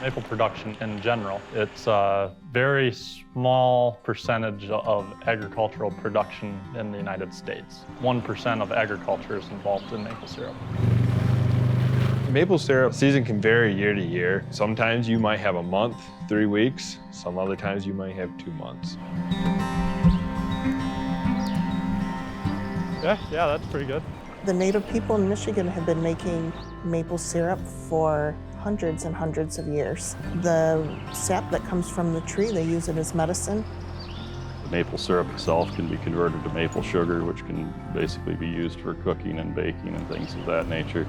Maple production in general, it's a very small percentage of agricultural production in the United States. 1% of agriculture is involved in maple syrup. Maple syrup season can vary year to year. Sometimes you might have a month, 3 weeks. Some other times you might have 2 months. Yeah, that's pretty good. The native people in Michigan have been making maple syrup for hundreds and hundreds of years. The sap that comes from the tree, they use it as medicine. The maple syrup itself can be converted to maple sugar, which can basically be used for cooking and baking and things of that nature.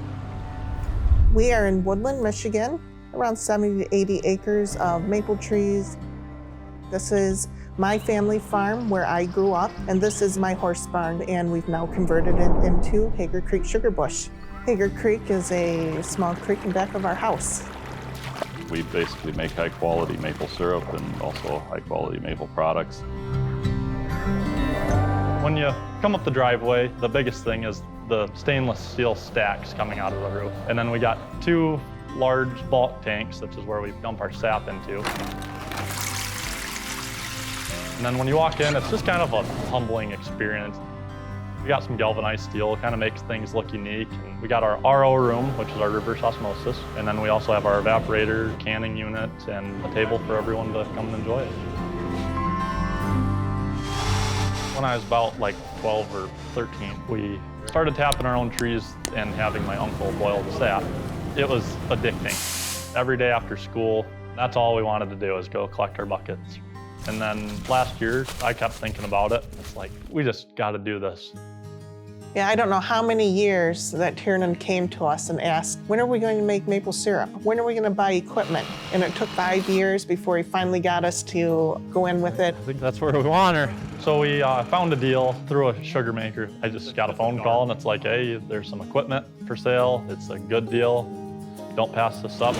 We are in Woodland, Michigan, around 70 to 80 acres of maple trees. This is my family farm where I grew up, and this is my horse barn, and we've now converted it into Hager Creek Sugarbush. Hager Creek is a small creek in back of our house. We basically make high-quality maple syrup and also high-quality maple products. When you come up the driveway, the biggest thing is the stainless steel stacks coming out of the roof. And then we got 2 large bulk tanks, which is where we dump our sap into. And then when you walk in, it's just kind of a humbling experience. We got some galvanized steel, kind of makes things look unique. And we got our RO room, which is our reverse osmosis. And then we also have our evaporator, canning unit, and a table for everyone to come and enjoy it. When I was about like 12 or 13, we started tapping our own trees and having my uncle boil the sap. It was addicting. Every day after school, that's all we wanted to do is go collect our buckets. And then last year, I kept thinking about it. It's like, we just got to do this. Yeah, I don't know how many years that Tiernan came to us and asked, when are we going to make maple syrup? When are we going to buy equipment? And it took 5 years before he finally got us to go in with it. I think that's where we want her. So we found a deal through a sugar maker. I just got a phone call and it's like, hey, there's some equipment for sale. It's a good deal. Don't pass this up.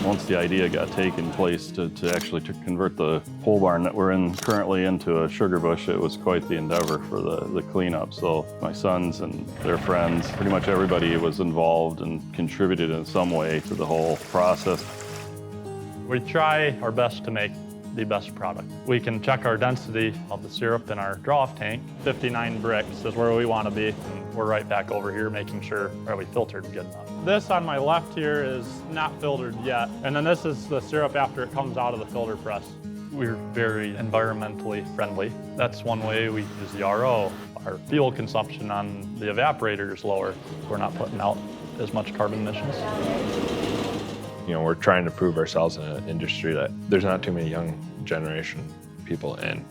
Once the idea got taken place to convert the pole barn that we're in currently into a sugar bush, it was quite the endeavor for the cleanup. So my sons and their friends, pretty much everybody was involved and contributed in some way to the whole process. We try our best to make the best product. We can check our density of the syrup in our draw-off tank. 59 bricks is where we want to be. And we're right back over here making sure are we filtered good enough. This on my left here is not filtered yet. And then this is the syrup after it comes out of the filter press. We're very environmentally friendly. That's one way we use the RO. Our fuel consumption on the evaporator is lower. We're not putting out as much carbon emissions. You know, we're trying to prove ourselves in an industry that there's not too many young generation people in.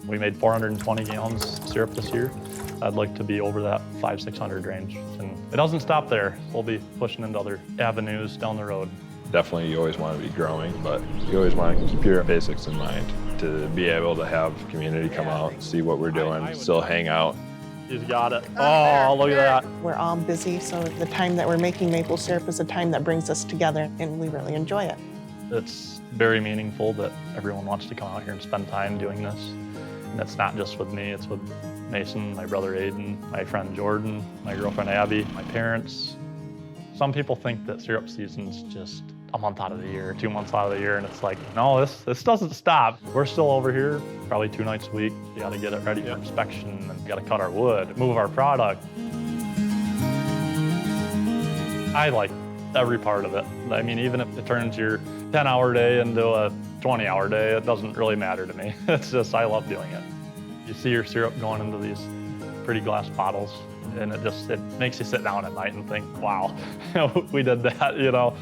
We made 420 gallons of syrup this year. I'd like to be over that 500-600 range. And it doesn't stop there. We'll be pushing into other avenues down the road. Definitely you always want to be growing, but you always want to keep your basics in mind. To be able to have community come out, see what we're doing, still hang out. He's got it. Oh, look at that. We're all busy, so the time that we're making maple syrup is a time that brings us together, and we really enjoy it. It's very meaningful that everyone wants to come out here and spend time doing this. And it's not just with me, it's with Mason, my brother Aiden, my friend Jordan, my girlfriend Abby, my parents. Some people think that syrup season's just a month out of the year, 2 months out of the year, and it's like, no, this doesn't stop. We're still over here probably 2 nights a week. You gotta get it ready for inspection, and you gotta cut our wood, move our product. I like every part of it. I mean, even if it turns your 10-hour day into a 20-hour day, it doesn't really matter to me. It's just, I love doing it. You see your syrup going into these pretty glass bottles, and it makes you sit down at night and think, wow, we did that, you know.